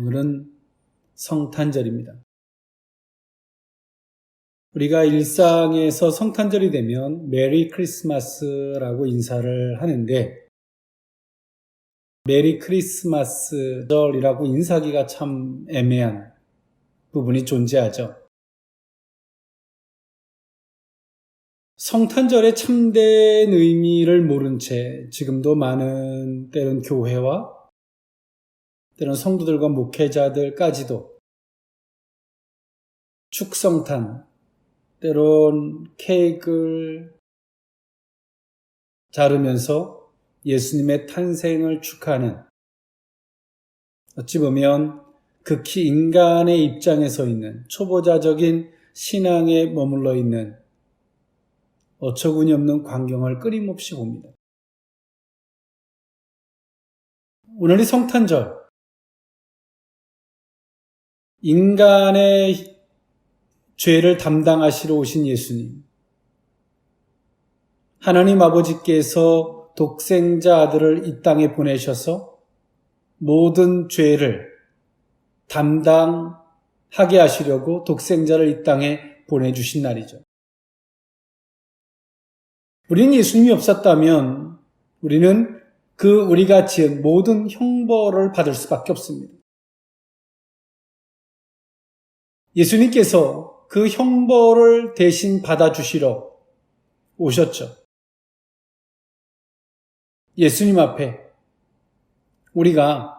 오늘은 성탄절입니다. 우리가 일상에서 성탄절이 되면 메리 크리스마스라고 인사를 하는데 메리 크리스마스절이라고 인사하기가 참 애매한 부분이 존재하죠. 성탄절의 참된 의미를 모른 채 지금도 많은 때론 교회와 때론 성도들과 목회자들까지도 축성탄, 때론 케이크를 자르면서 예수님의 탄생을 축하하는, 어찌 보면 극히 인간의 입장에 서 있는 초보자적인 신앙에 머물러 있는 어처구니 없는 광경을 끊임없이 봅니다. 오늘이 성탄절, 인간의 죄를 담당하시러 오신 예수님, 하나님 아버지께서 독생자 아들을 이 땅에 보내셔서 모든 죄를 담당하게 하시려고 독생자를 이 땅에 보내주신 날이죠. 우리는 예수님이 없었다면 우리는 우리가 지은 모든 형벌을 받을 수밖에 없습니다. 예수님께서 그 형벌을 대신 받아주시러 오셨죠. 예수님 앞에 우리가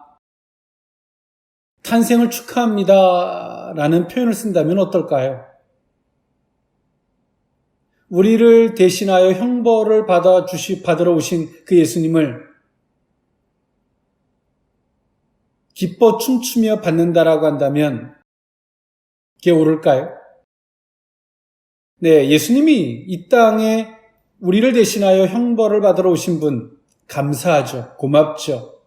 탄생을 축하합니다 라는 표현을 쓴다면 어떨까요? 우리를 대신하여 형벌을 받으러 오신 그 예수님을 기뻐 춤추며 받는다라고 한다면 그게 옳을까요? 네, 예수님이 이 땅에 우리를 대신하여 형벌을 받으러 오신 분 감사하죠. 고맙죠.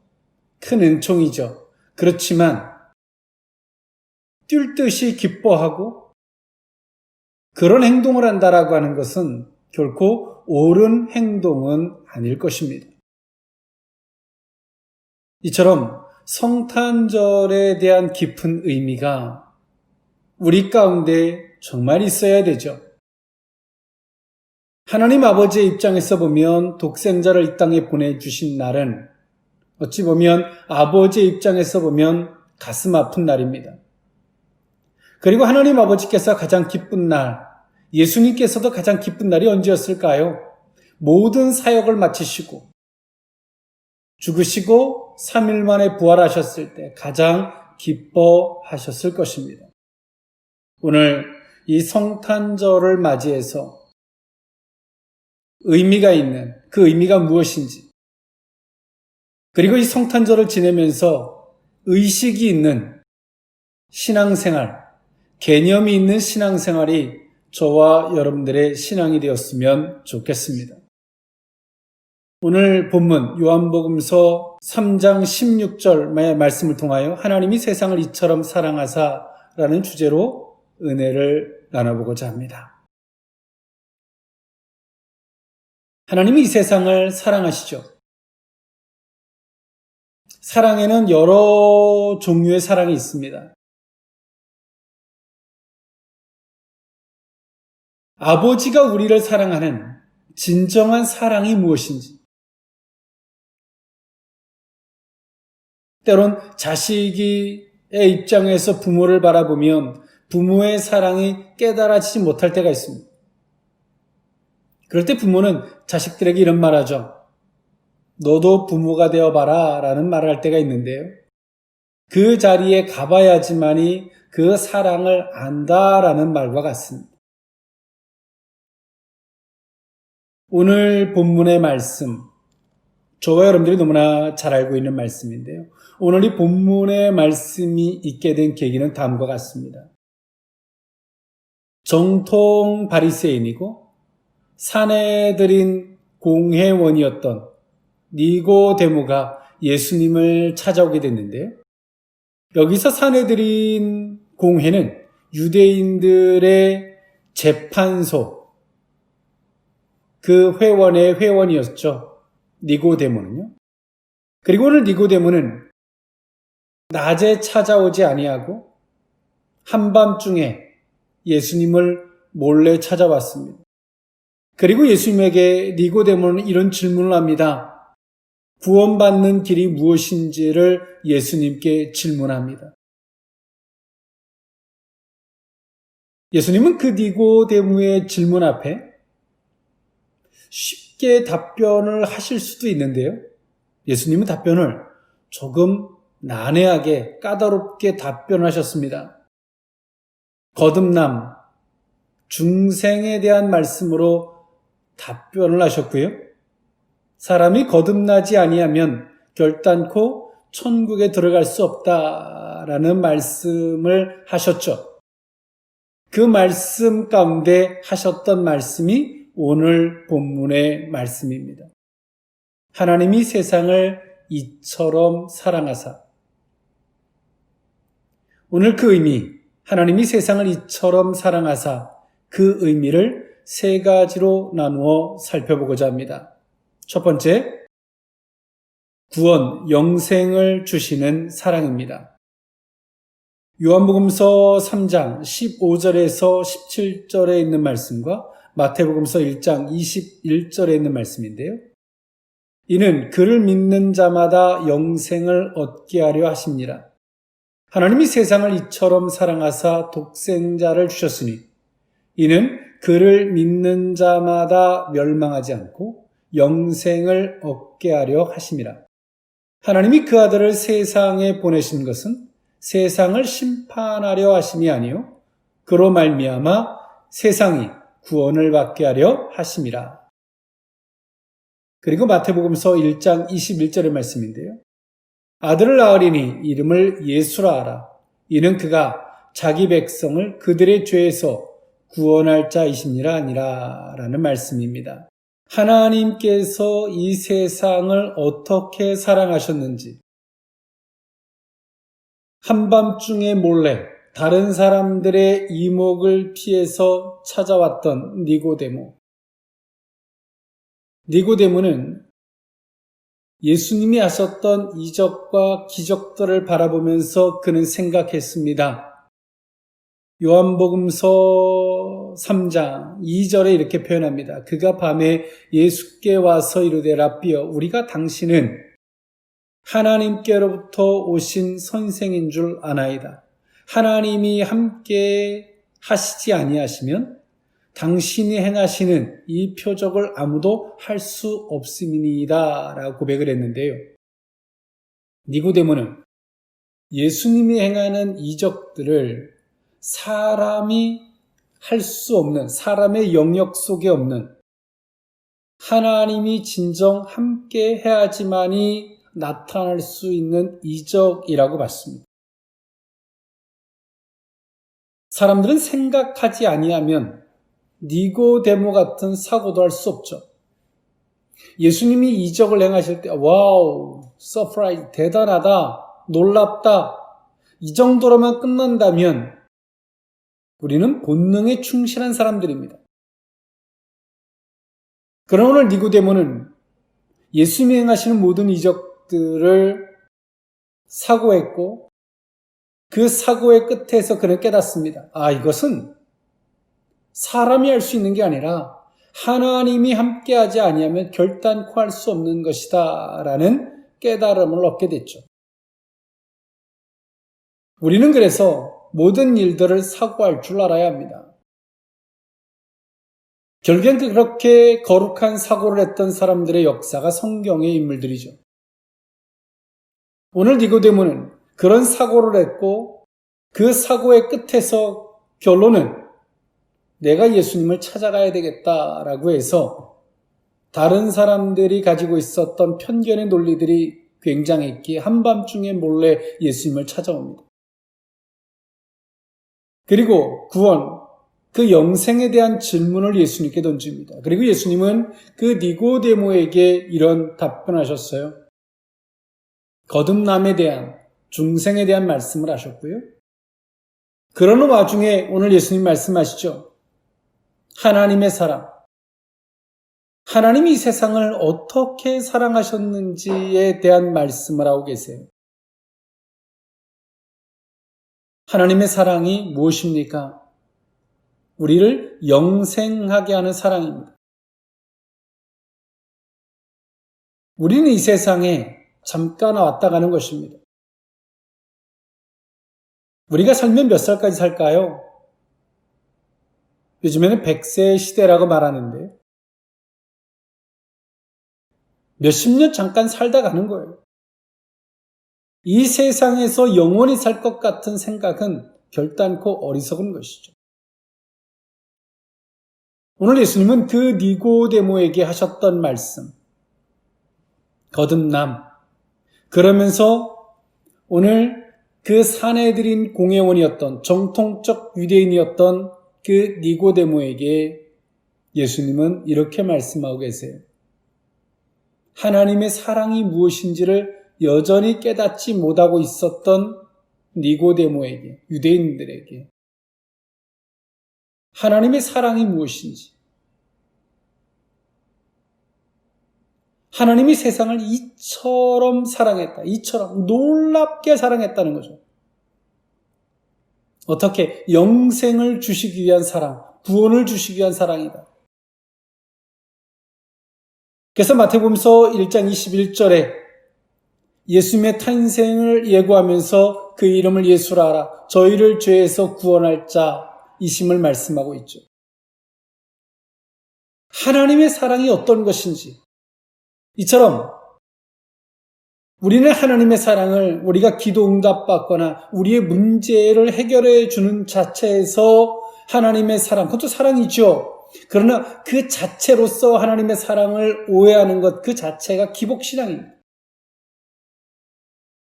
큰 은총이죠. 그렇지만 뛸 듯이 기뻐하고 그런 행동을 한다라고 하는 것은 결코 옳은 행동은 아닐 것입니다. 이처럼 성탄절에 대한 깊은 의미가 우리 가운데 정말 있어야 되죠. 하나님 아버지의 입장에서 보면 독생자를 이 땅에 보내주신 날은 어찌 보면 아버지의 입장에서 보면 가슴 아픈 날입니다. 그리고 하나님 아버지께서 가장 기쁜 날, 예수님께서도 가장 기쁜 날이 언제였을까요? 모든 사역을 마치시고 죽으시고 3일 만에 부활하셨을 때 가장 기뻐하셨을 것입니다. 오늘 이 성탄절을 맞이해서 의미가 있는 그 의미가 무엇인지, 그리고 이 성탄절을 지내면서 의식이 있는 신앙생활, 개념이 있는 신앙생활이 저와 여러분들의 신앙이 되었으면 좋겠습니다. 오늘 본문 요한복음서 3장 16절의 말씀을 통하여 하나님이 세상을 이처럼 사랑하사라는 주제로 은혜를 나눠보고자 합니다. 하나님이 이 세상을 사랑하시죠. 사랑에는 여러 종류의 사랑이 있습니다. 아버지가 우리를 사랑하는 진정한 사랑이 무엇인지, 때론 자식의 입장에서 부모를 바라보면 부모의 사랑이 깨달아지지 못할 때가 있습니다. 그럴 때 부모는 자식들에게 이런 말 하죠. 너도 부모가 되어봐라 라는 말을 할 때가 있는데요. 그 자리에 가봐야지만이 그 사랑을 안다라는 말과 같습니다. 오늘 본문의 말씀, 저와 여러분들이 너무나 잘 알고 있는 말씀인데요. 오늘 이 본문의 말씀이 있게 된 계기는 다음과 같습니다. 정통 바리새인이고 사내들인 공회원이었던 니고데모가 예수님을 찾아오게 됐는데요. 여기서 사내들인 공회는 유대인들의 재판소, 그 회원의 회원이었죠. 니고데모는요. 그리고 오늘 니고데모는 낮에 찾아오지 아니하고 한밤중에 예수님을 몰래 찾아왔습니다. 그리고 예수님에게 니고데모는 이런 질문을 합니다. 구원받는 길이 무엇인지를 예수님께 질문합니다. 예수님은 그 니고데모의 질문 앞에 쉽게 답변을 하실 수도 있는데요. 예수님은 답변을 조금 난해하게 까다롭게 답변하셨습니다. 거듭남, 중생에 대한 말씀으로 답변을 하셨고요. 사람이 거듭나지 아니하면 결단코 천국에 들어갈 수 없다라는 말씀을 하셨죠. 그 말씀 가운데 하셨던 말씀이 오늘 본문의 말씀입니다. 하나님이 세상을 이처럼 사랑하사. 오늘 그 의미, 하나님이 세상을 이처럼 사랑하사, 그 의미를 세 가지로 나누어 살펴보고자 합니다. 첫 번째, 구원, 영생을 주시는 사랑입니다. 요한복음서 3장 15절에서 17절에 있는 말씀과 마태복음서 1장 21절에 있는 말씀인데요. 이는 그를 믿는 자마다 영생을 얻게 하려 하십니다. 하나님이 세상을 이처럼 사랑하사 독생자를 주셨으니 이는 그를 믿는 자마다 멸망하지 않고 영생을 얻게 하려 하심이라. 하나님이 그 아들을 세상에 보내신 것은 세상을 심판하려 하심이 아니요 그로 말미암아 세상이 구원을 받게 하려 하심이라. 그리고 마태복음서 1장 21절의 말씀인데요. 아들을 낳으리니 이름을 예수라 하라. 이는 그가 자기 백성을 그들의 죄에서 구원할 자이십니다 아니라 라는 말씀입니다. 하나님께서 이 세상을 어떻게 사랑하셨는지 한밤중에 몰래 다른 사람들의 이목을 피해서 찾아왔던 니고데모. 니고데모는 예수님이 하셨던 이적과 기적들을 바라보면서 그는 생각했습니다. 요한복음서 3장 2절에 이렇게 표현합니다. 그가 밤에 예수께 와서 이르되 라삐여 우리가 당신은 하나님께로부터 오신 선생인 줄 아나이다. 하나님이 함께 하시지 아니하시면 당신이 행하시는 이 표적을 아무도 할 수 없음이니이다 라고 고백을 했는데요. 니고데모는 예수님이 행하는 이적들을 사람이 할 수 없는, 사람의 영역 속에 없는 하나님이 진정 함께 해야지만이 나타날 수 있는 이적이라고 봤습니다. 사람들은 생각하지 아니하면 니고데모 같은 사고도 할 수 없죠. 예수님이 이적을 행하실 때 와우, 서프라이즈, 대단하다, 놀랍다 이 정도로만 끝난다면 우리는 본능에 충실한 사람들입니다. 그러나 오늘 니고데모는 예수님이 행하시는 모든 이적들을 사고했고 그 사고의 끝에서 그는 깨닫습니다. 이것은 사람이 할 수 있는 게 아니라 하나님이 함께하지 아니하면 결단코 할 수 없는 것이다 라는 깨달음을 얻게 됐죠. 우리는 그래서 모든 일들을 사고할 줄 알아야 합니다. 결국엔 그렇게 거룩한 사고를 했던 사람들의 역사가 성경의 인물들이죠. 오늘 니고데모는 그런 사고를 했고 그 사고의 끝에서 결론은 내가 예수님을 찾아가야 되겠다라고 해서 다른 사람들이 가지고 있었던 편견의 논리들이 굉장했기에 한밤중에 몰래 예수님을 찾아옵니다. 그리고 구원, 그 영생에 대한 질문을 예수님께 던집니다. 그리고 예수님은 그 니고데모에게 이런 답변하셨어요. 거듭남에 대한, 중생에 대한 말씀을 하셨고요. 그러는 와중에 오늘 예수님 말씀하시죠. 하나님의 사랑. 하나님이 이 세상을 어떻게 사랑하셨는지에 대한 말씀을 하고 계세요. 하나님의 사랑이 무엇입니까? 우리를 영생하게 하는 사랑입니다. 우리는 이 세상에 잠깐 왔다 가는 것입니다. 우리가 살면 몇 살까지 살까요? 요즘에는 100세 시대라고 말하는데 몇십 년 잠깐 살다 가는 거예요. 이 세상에서 영원히 살 것 같은 생각은 결단코 어리석은 것이죠. 오늘 예수님은 그 니고데모에게 하셨던 말씀, 거듭남, 그러면서 오늘 그 사내들인 공회원이었던 정통적 유대인이었던 그 니고데모에게 예수님은 이렇게 말씀하고 계세요. 하나님의 사랑이 무엇인지를 여전히 깨닫지 못하고 있었던 니고데모에게, 유대인들에게 하나님의 사랑이 무엇인지, 하나님이 세상을 이처럼 사랑했다, 이처럼 놀랍게 사랑했다는 거죠. 어떻게? 영생을 주시기 위한 사랑, 구원을 주시기 위한 사랑이다. 그래서 마태복음서 1장 21절에 예수님의 탄생을 예고하면서 그 이름을 예수라 하라, 저희를 죄에서 구원할 자이심을 말씀하고 있죠. 하나님의 사랑이 어떤 것인지, 이처럼 우리는 하나님의 사랑을 우리가 기도 응답받거나 우리의 문제를 해결해 주는 자체에서 하나님의 사랑, 그것도 사랑이죠. 그러나 그 자체로서 하나님의 사랑을 오해하는 것, 그 자체가 기복신앙입니다.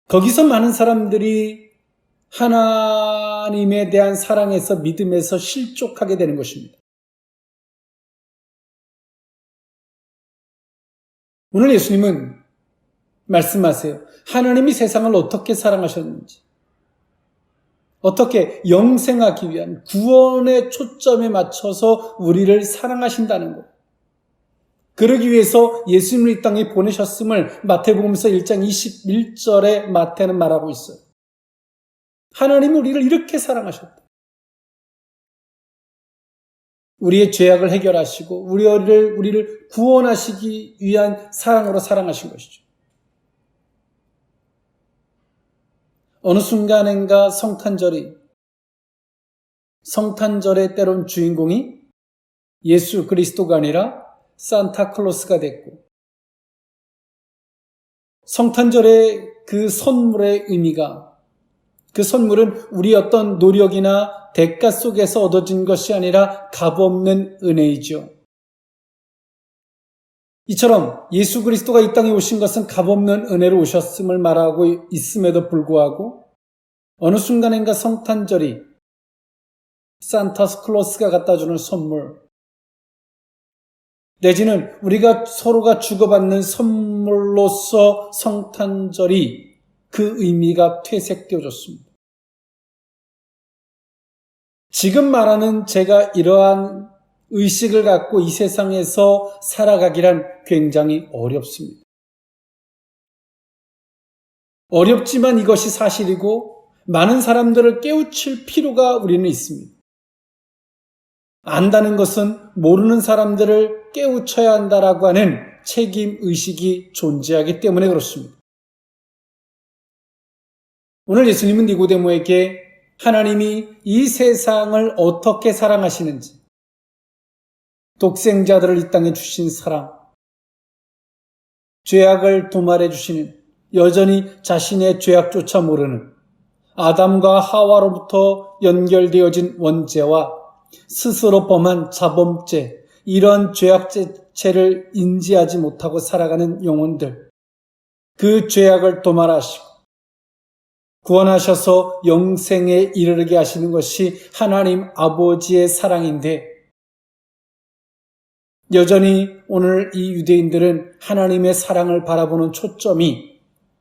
거기서 많은 사람들이 하나님에 대한 사랑에서, 믿음에서 실족하게 되는 것입니다. 오늘 예수님은 말씀하세요. 하나님이 세상을 어떻게 사랑하셨는지, 어떻게 영생하기 위한 구원의 초점에 맞춰서 우리를 사랑하신다는 것. 그러기 위해서 예수님을 이 땅에 보내셨음을 마태복음서 1장 21절에 마태는 말하고 있어요. 하나님은 우리를 이렇게 사랑하셨다. 우리의 죄악을 해결하시고 우리를 구원하시기 위한 사랑으로 사랑하신 것이죠. 어느 순간인가 성탄절의 때론 주인공이 예수 그리스도가 아니라 산타클로스가 됐고, 성탄절의 그 선물의 의미가, 그 선물은 우리 어떤 노력이나 대가 속에서 얻어진 것이 아니라 값없는 은혜이죠. 이처럼 예수 그리스도가 이 땅에 오신 것은 값없는 은혜로 오셨음을 말하고 있음에도 불구하고 어느 순간인가 성탄절이 산타클로스가 갖다 주는 선물, 내지는 우리가 서로가 주고받는 선물로서 성탄절이 그 의미가 퇴색되어졌습니다. 지금 말하는 제가 이러한 의식을 갖고 이 세상에서 살아가기란 굉장히 어렵습니다. 어렵지만 이것이 사실이고 많은 사람들을 깨우칠 필요가 우리는 있습니다. 안다는 것은 모르는 사람들을 깨우쳐야 한다라고 하는 책임의식이 존재하기 때문에 그렇습니다. 오늘 예수님은 니고데모에게 하나님이 이 세상을 어떻게 사랑하시는지, 독생자들을 이 땅에 주신 사랑, 죄악을 도말해 주시는, 여전히 자신의 죄악조차 모르는 아담과 하와로부터 연결되어진 원죄와 스스로 범한 자범죄, 이런 죄악죄를 인지하지 못하고 살아가는 영혼들, 그 죄악을 도말하시고 구원하셔서 영생에 이르게 하시는 것이 하나님 아버지의 사랑인데, 여전히 오늘 이 유대인들은 하나님의 사랑을 바라보는 초점이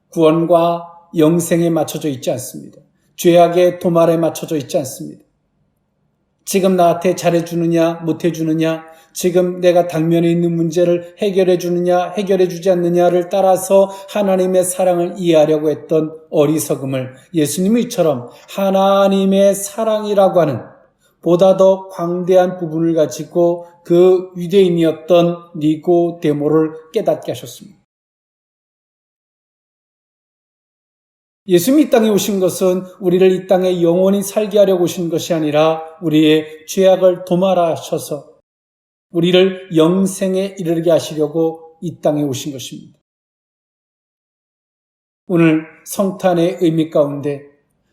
구원과 영생에 맞춰져 있지 않습니다. 죄악의 도말에 맞춰져 있지 않습니다. 지금 나한테 잘해주느냐 못해주느냐, 지금 내가 당면에 있는 문제를 해결해 주느냐, 해결해 주지 않느냐를 따라서 하나님의 사랑을 이해하려고 했던 어리석음을 예수님은 이처럼 하나님의 사랑이라고 하는 보다 더 광대한 부분을 가지고 그 유대인이었던 니고데모를 깨닫게 하셨습니다. 예수님이 이 땅에 오신 것은 우리를 이 땅에 영원히 살게 하려고 오신 것이 아니라 우리의 죄악을 도말하셔서 우리를 영생에 이르게 하시려고 이 땅에 오신 것입니다. 오늘 성탄의 의미 가운데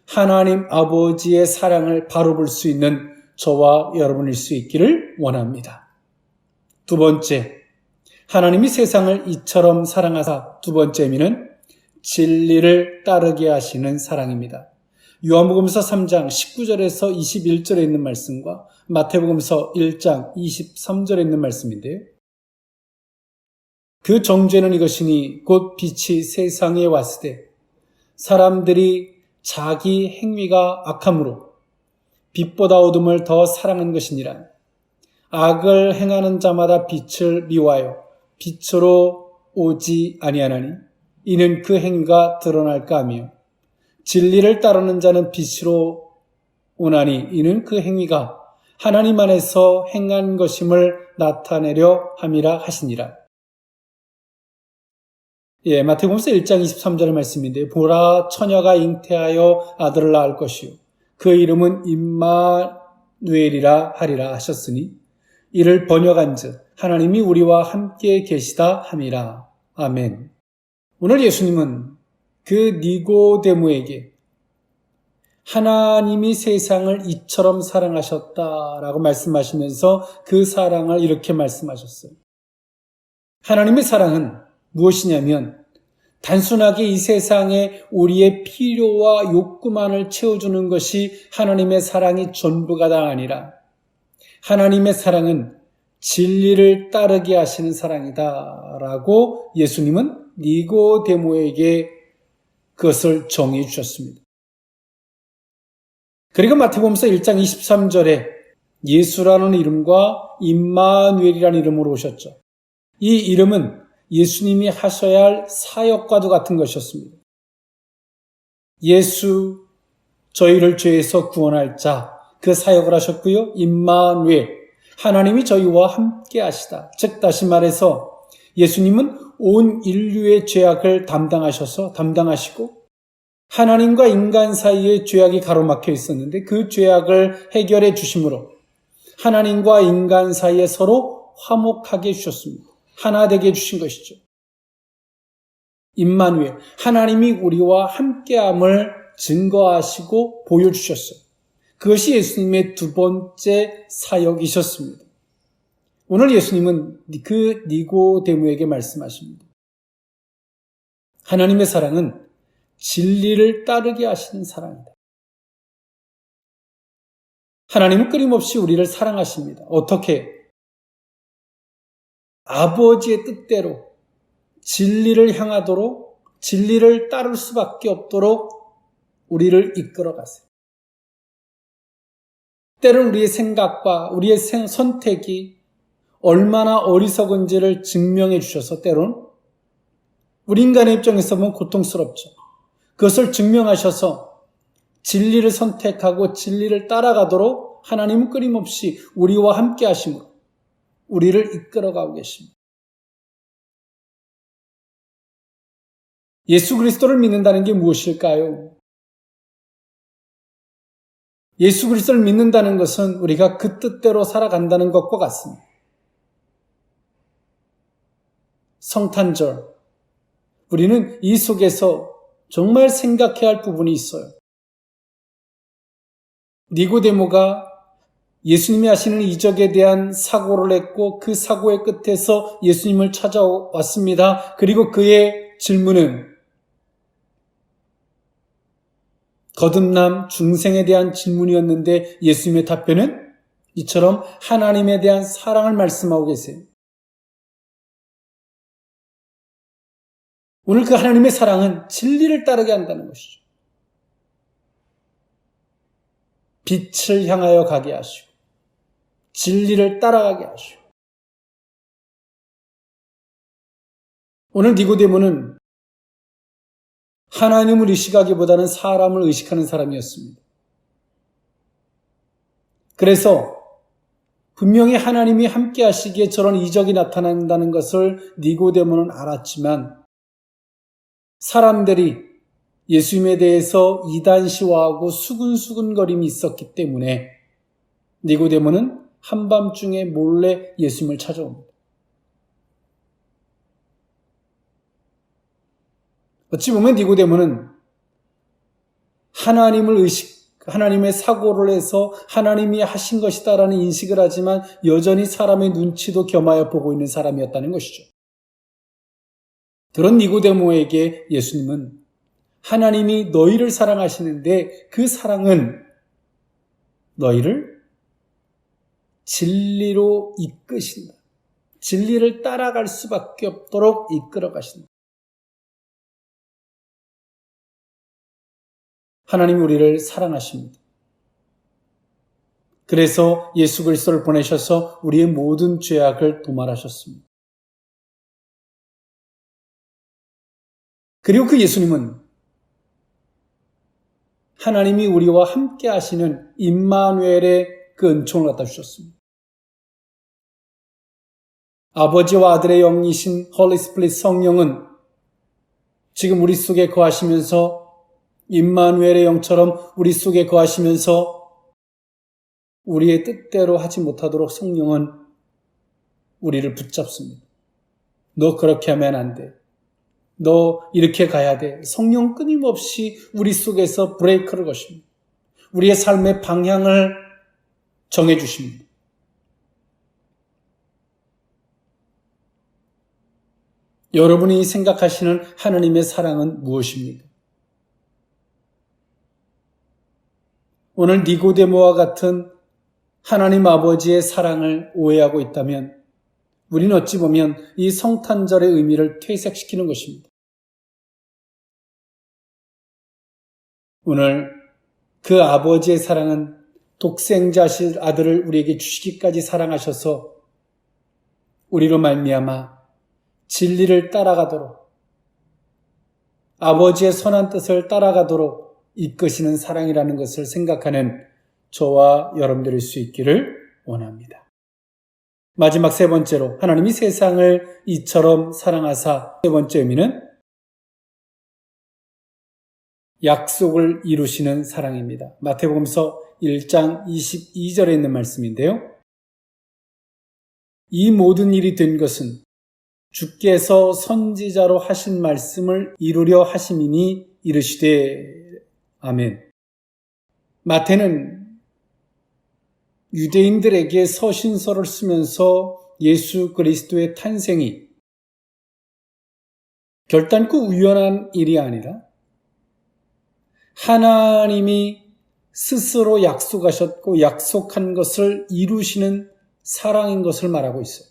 하나님 아버지의 사랑을 바로 볼 수 있는 저와 여러분일 수 있기를 원합니다. 두 번째, 하나님이 세상을 이처럼 사랑하사 두 번째 의미는 진리를 따르게 하시는 사랑입니다. 요한복음서 3장 19절에서 21절에 있는 말씀과 마태복음서 1장 23절에 있는 말씀인데요. 그 정죄는 이것이니 곧 빛이 세상에 왔을 때 사람들이 자기 행위가 악함으로 빛보다 어둠을 더 사랑한 것이니라. 악을 행하는 자마다 빛을 미워하여 빛으로 오지 아니하나니 이는 그 행위가 드러날까 하며 진리를 따르는 자는 빛으로 오나니 이는 그 행위가 하나님 안에서 행한 것임을 나타내려 함이라 하시니라. 마태복음서 1장 23절의 말씀인데 보라 처녀가 잉태하여 아들을 낳을 것이요 그 이름은 임마누엘이라 하리라 하셨으니 이를 번역한즉 하나님이 우리와 함께 계시다 함이라. 아멘. 오늘 예수님은 그 니고데모에게 하나님이 세상을 이처럼 사랑하셨다라고 말씀하시면서 그 사랑을 이렇게 말씀하셨어요. 하나님의 사랑은 무엇이냐면 단순하게 이 세상에 우리의 필요와 욕구만을 채워주는 것이 하나님의 사랑이 전부가 다 아니라 하나님의 사랑은 진리를 따르게 하시는 사랑이다라고 예수님은 니고데모에게 그것을 정해 주셨습니다. 그리고 마태복음서 1장 23절에 예수라는 이름과 임마누엘이라는 이름으로 오셨죠. 이 이름은 예수님이 하셔야 할 사역과도 같은 것이었습니다. 예수, 저희를 죄에서 구원할 자, 그 사역을 하셨고요. 임마누엘, 하나님이 저희와 함께 하시다. 즉 다시 말해서 예수님은 온 인류의 죄악을 담당하시고 하나님과 인간 사이에 죄악이 가로막혀 있었는데 그 죄악을 해결해 주심으로 하나님과 인간 사이에 서로 화목하게 해주셨습니다. 하나 되게 해주신 것이죠. 임마누엘, 하나님이 우리와 함께함을 증거하시고 보여주셨어요. 그것이 예수님의 두 번째 사역이셨습니다. 오늘 예수님은 그 니고데모에게 말씀하십니다. 하나님의 사랑은 진리를 따르게 하시는 사랑이다. 하나님은 끊임없이 우리를 사랑하십니다. 어떻게? 아버지의 뜻대로 진리를 향하도록 진리를 따를 수밖에 없도록 우리를 이끌어 가세요. 때론 우리의 생각과 우리의 선택이 얼마나 어리석은지를 증명해 주셔서 때론 우리 인간의 입장에서 보면 고통스럽죠. 그것을 증명하셔서 진리를 선택하고 진리를 따라가도록 하나님은 끊임없이 우리와 함께 하심으로 우리를 이끌어가고 계십니다. 예수 그리스도를 믿는다는 게 무엇일까요? 예수 그리스도를 믿는다는 것은 우리가 그 뜻대로 살아간다는 것과 같습니다. 성탄절, 우리는 이 속에서 정말 생각해야 할 부분이 있어요. 니고데모가 예수님이 하시는 이적에 대한 사고를 했고 그 사고의 끝에서 예수님을 찾아왔습니다. 그리고 그의 질문은 거듭남 중생에 대한 질문이었는데 예수님의 답변은 이처럼 하나님에 대한 사랑을 말씀하고 계세요. 오늘 그 하나님의 사랑은 진리를 따르게 한다는 것이죠. 빛을 향하여 가게 하시고 진리를 따라가게 하시고 오늘 니고데모는 하나님을 의식하기보다는 사람을 의식하는 사람이었습니다. 그래서 분명히 하나님이 함께 하시기에 저런 이적이 나타난다는 것을 니고데모는 알았지만 사람들이 예수님에 대해서 이단시화하고 수근수근거림이 있었기 때문에 니고데모는 한밤중에 몰래 예수님을 찾아옵니다. 어찌 보면 니고데모는 하나님의 사고를 해서 하나님이 하신 것이다라는 인식을 하지만 여전히 사람의 눈치도 겸하여 보고 있는 사람이었다는 것이죠. 그런 니고데모에게 예수님은 하나님이 너희를 사랑하시는데 그 사랑은 너희를 진리로 이끄신다. 진리를 따라갈 수밖에 없도록 이끌어 가신다. 하나님이 우리를 사랑하십니다. 그래서 예수 그리스도를 보내셔서 우리의 모든 죄악을 도말하셨습니다. 그리고 그 예수님은 하나님이 우리와 함께 하시는 임마누엘의 그 은총을 갖다 주셨습니다. 아버지와 아들의 영이신 홀리 스피릿 성령은 지금 우리 속에 거하시면서 임마누엘의 영처럼 우리 속에 거하시면서 우리의 뜻대로 하지 못하도록 성령은 우리를 붙잡습니다. 너 그렇게 하면 안 돼. 너 이렇게 가야 돼. 성령 끊임없이 우리 속에서 브레이크를 거십니다. 우리의 삶의 방향을 정해주십니다. 여러분이 생각하시는 하나님의 사랑은 무엇입니까? 오늘 니고데모와 같은 하나님 아버지의 사랑을 오해하고 있다면 우리는 어찌 보면 이 성탄절의 의미를 퇴색시키는 것입니다. 오늘 그 아버지의 사랑은 독생자실 아들을 우리에게 주시기까지 사랑하셔서 우리로 말미암아 진리를 따라가도록 아버지의 선한 뜻을 따라가도록 이끄시는 사랑이라는 것을 생각하는 저와 여러분들일 수 있기를 원합니다. 마지막 세 번째로 하나님이 세상을 이처럼 사랑하사 세 번째 의미는 약속을 이루시는 사랑입니다. 마태복음서 1장 22절에 있는 말씀인데요. 이 모든 일이 된 것은 주께서 선지자로 하신 말씀을 이루려 하심이니 이르시되 아멘. 마태는 유대인들에게 서신서를 쓰면서 예수 그리스도의 탄생이 결단코 우연한 일이 아니라 하나님이 스스로 약속하셨고 약속한 것을 이루시는 사랑인 것을 말하고 있어요.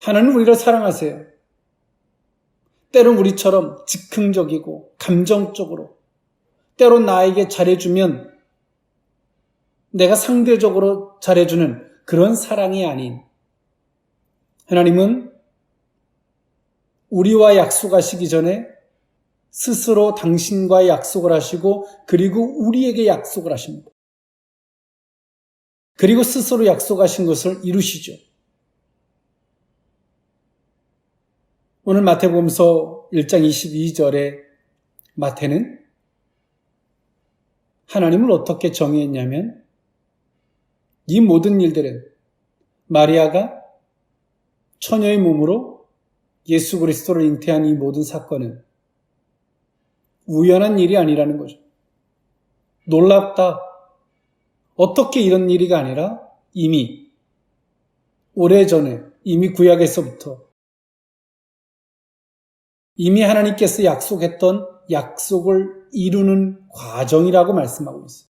하나님 우리를 사랑하세요. 때론 우리처럼 즉흥적이고 감정적으로 때론 나에게 잘해주면 내가 상대적으로 잘해주는 그런 사랑이 아닌 하나님은 우리와 약속하시기 전에 스스로 당신과 약속을 하시고 그리고 우리에게 약속을 하십니다. 그리고 스스로 약속하신 것을 이루시죠. 오늘 마태복음서 1장 22절에 마태는 하나님을 어떻게 정의했냐면 이 모든 일들은 마리아가 처녀의 몸으로 예수 그리스도를 잉태한 이 모든 사건은 우연한 일이 아니라는 거죠. 놀랍다. 어떻게 이런 일이가 아니라 이미 오래전에 이미 구약에서부터 이미 하나님께서 약속했던 약속을 이루는 과정이라고 말씀하고 있어요.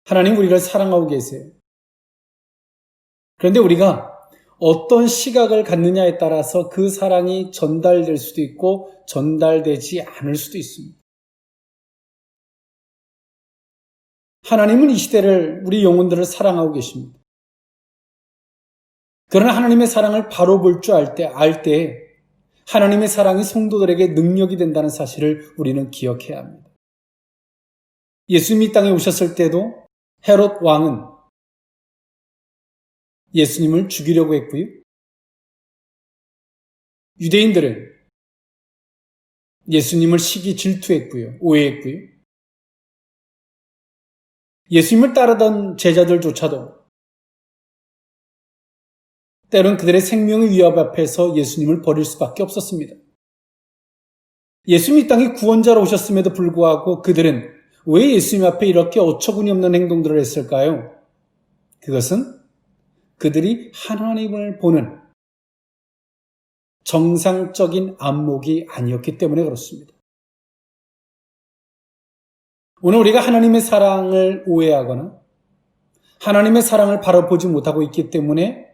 하나님 우리를 사랑하고 계세요. 그런데 우리가 어떤 시각을 갖느냐에 따라서 그 사랑이 전달될 수도 있고 전달되지 않을 수도 있습니다. 하나님은 이 시대를 우리 영혼들을 사랑하고 계십니다. 그러나 하나님의 사랑을 바로 볼 줄 알 때 하나님의 사랑이 성도들에게 능력이 된다는 사실을 우리는 기억해야 합니다. 예수님이 땅에 오셨을 때도 헤롯 왕은 예수님을 죽이려고 했고요. 유대인들은 예수님을 시기 질투했고요. 오해했고요. 예수님을 따르던 제자들조차도 때론 그들의 생명의 위협 앞에서 예수님을 버릴 수밖에 없었습니다. 예수님이 땅에 구원자로 오셨음에도 불구하고 그들은 왜 예수님 앞에 이렇게 어처구니 없는 행동들을 했을까요? 그것은 그들이 하나님을 보는 정상적인 안목이 아니었기 때문에 그렇습니다. 오늘 우리가 하나님의 사랑을 오해하거나 하나님의 사랑을 바로 보지 못하고 있기 때문에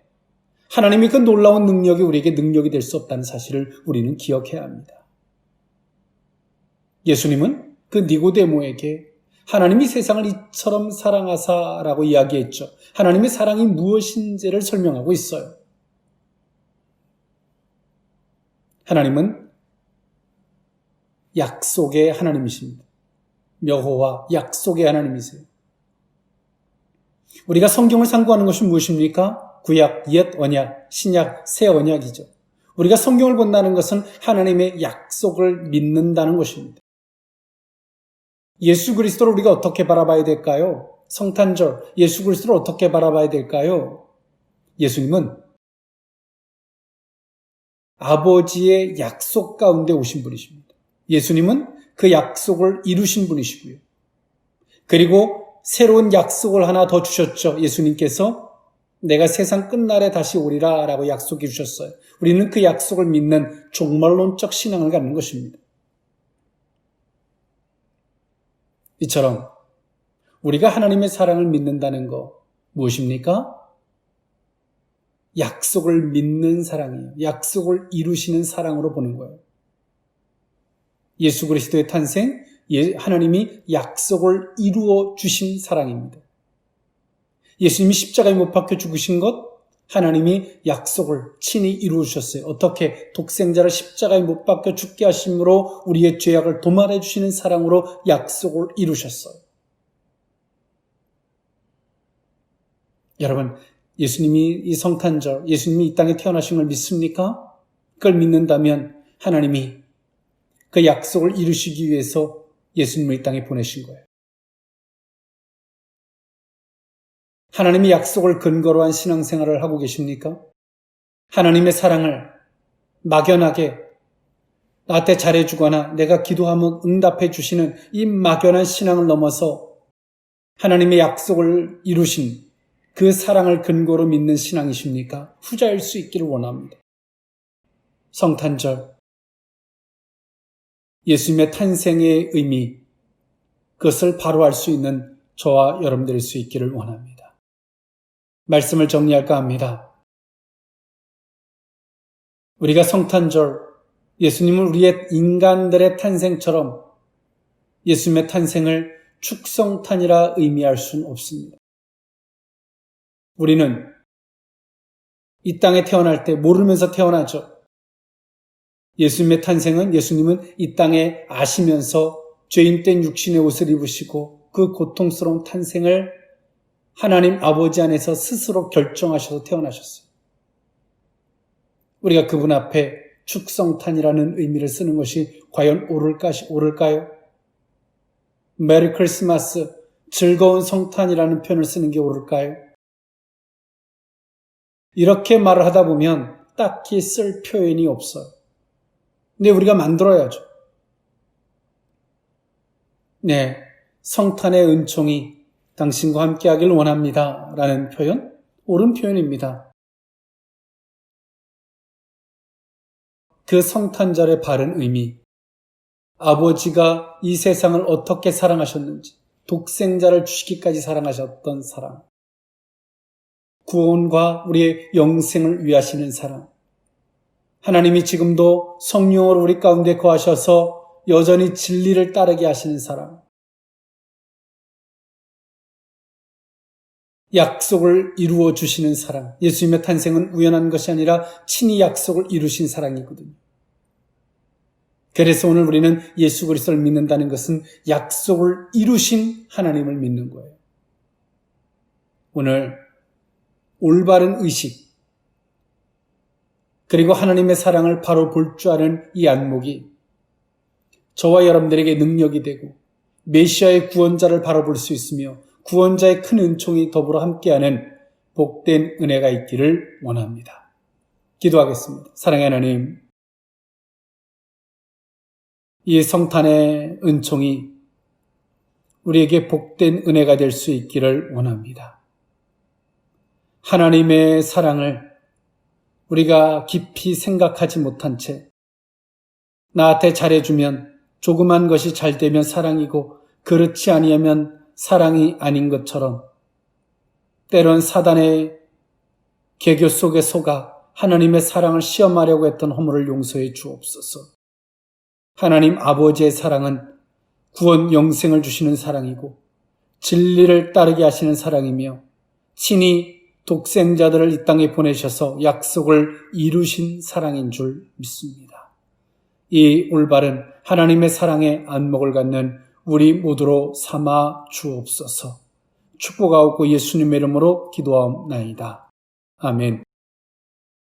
하나님의 그 놀라운 능력이 우리에게 능력이 될 수 없다는 사실을 우리는 기억해야 합니다. 예수님은 그 니고데모에게 하나님이 세상을 이처럼 사랑하사라고 이야기했죠. 하나님의 사랑이 무엇인지를 설명하고 있어요. 하나님은 약속의 하나님이십니다. 여호와 약속의 하나님이세요. 우리가 성경을 상고하는 것이 무엇입니까? 구약, 옛 언약, 신약, 새 언약이죠. 우리가 성경을 본다는 것은 하나님의 약속을 믿는다는 것입니다. 예수 그리스도를 우리가 어떻게 바라봐야 될까요? 성탄절, 예수 그리스도를 어떻게 바라봐야 될까요? 예수님은 아버지의 약속 가운데 오신 분이십니다. 예수님은 그 약속을 이루신 분이시고요. 그리고 새로운 약속을 하나 더 주셨죠. 예수님께서 내가 세상 끝날에 다시 오리라 라고 약속해 주셨어요. 우리는 그 약속을 믿는 종말론적 신앙을 갖는 것입니다. 이처럼 우리가 하나님의 사랑을 믿는다는 것 무엇입니까? 약속을 믿는 사랑이에요. 약속을 이루시는 사랑으로 보는 거예요. 예수 그리스도의 탄생, 하나님이 약속을 이루어 주신 사랑입니다. 예수님이 십자가에 못 박혀 죽으신 것, 하나님이 약속을 친히 이루어 주셨어요. 어떻게? 독생자를 십자가에 못 박혀 죽게 하심으로 우리의 죄악을 도말해 주시는 사랑으로 약속을 이루셨어요. 여러분, 예수님이 이 성탄절, 예수님이 이 땅에 태어나신 걸 믿습니까? 그걸 믿는다면 하나님이 그 약속을 이루시기 위해서 예수님을 이 땅에 보내신 거예요. 하나님의 약속을 근거로 한 신앙생활을 하고 계십니까? 하나님의 사랑을 막연하게 나한테 잘해주거나 내가 기도하면 응답해 주시는 이 막연한 신앙을 넘어서 하나님의 약속을 이루신 그 사랑을 근거로 믿는 신앙이십니까? 후자일 수 있기를 원합니다. 성탄절, 예수님의 탄생의 의미, 그것을 바로 알 수 있는 저와 여러분들일 수 있기를 원합니다. 말씀을 정리할까 합니다. 우리가 성탄절, 예수님은 우리의 인간들의 탄생처럼 예수님의 탄생을 축성탄이라 의미할 수는 없습니다. 우리는 이 땅에 태어날 때 모르면서 태어나죠. 예수님의 탄생은 예수님은 이 땅에 아시면서 죄인된 육신의 옷을 입으시고 그 고통스러운 탄생을 하나님 아버지 안에서 스스로 결정하셔서 태어나셨어요. 우리가 그분 앞에 축성탄이라는 의미를 쓰는 것이 과연 옳을까요? 메리 크리스마스, 즐거운 성탄이라는 표현을 쓰는 게 옳을까요? 이렇게 말을 하다 보면 딱히 쓸 표현이 없어요. 근데 우리가 만들어야죠. 네, 성탄의 은총이 당신과 함께 하길 원합니다. 라는 표현, 옳은 표현입니다. 그 성탄절의 바른 의미, 아버지가 이 세상을 어떻게 사랑하셨는지, 독생자를 주시기까지 사랑하셨던 사랑, 구원과 우리의 영생을 위하시는 사랑, 하나님이 지금도 성령으로 우리 가운데 거하셔서 여전히 진리를 따르게 하시는 사랑, 약속을 이루어 주시는 사랑. 예수님의 탄생은 우연한 것이 아니라 친히 약속을 이루신 사랑이거든요. 그래서 오늘 우리는 예수 그리스도를 믿는다는 것은 약속을 이루신 하나님을 믿는 거예요. 오늘 올바른 의식, 그리고 하나님의 사랑을 바로 볼 줄 아는 이 안목이 저와 여러분들에게 능력이 되고 메시아의 구원자를 바로 볼 수 있으며 구원자의 큰 은총이 더불어 함께하는 복된 은혜가 있기를 원합니다. 기도하겠습니다. 사랑의 하나님, 이 성탄의 은총이 우리에게 복된 은혜가 될 수 있기를 원합니다. 하나님의 사랑을 우리가 깊이 생각하지 못한 채 나한테 잘해주면 조그만 것이 잘 되면 사랑이고 그렇지 아니하면 사랑이 아닌 것처럼 때론 사단의 계교 속에 속아 하나님의 사랑을 시험하려고 했던 허물을 용서해 주옵소서. 하나님 아버지의 사랑은 구원 영생을 주시는 사랑이고 진리를 따르게 하시는 사랑이며 친히 독생자들을 이 땅에 보내셔서 약속을 이루신 사랑인 줄 믿습니다. 이 올바른 하나님의 사랑의 안목을 갖는 우리 모두로 삼아 주옵소서. 축복하옵고 예수님의 이름으로 기도하옵나이다. 아멘.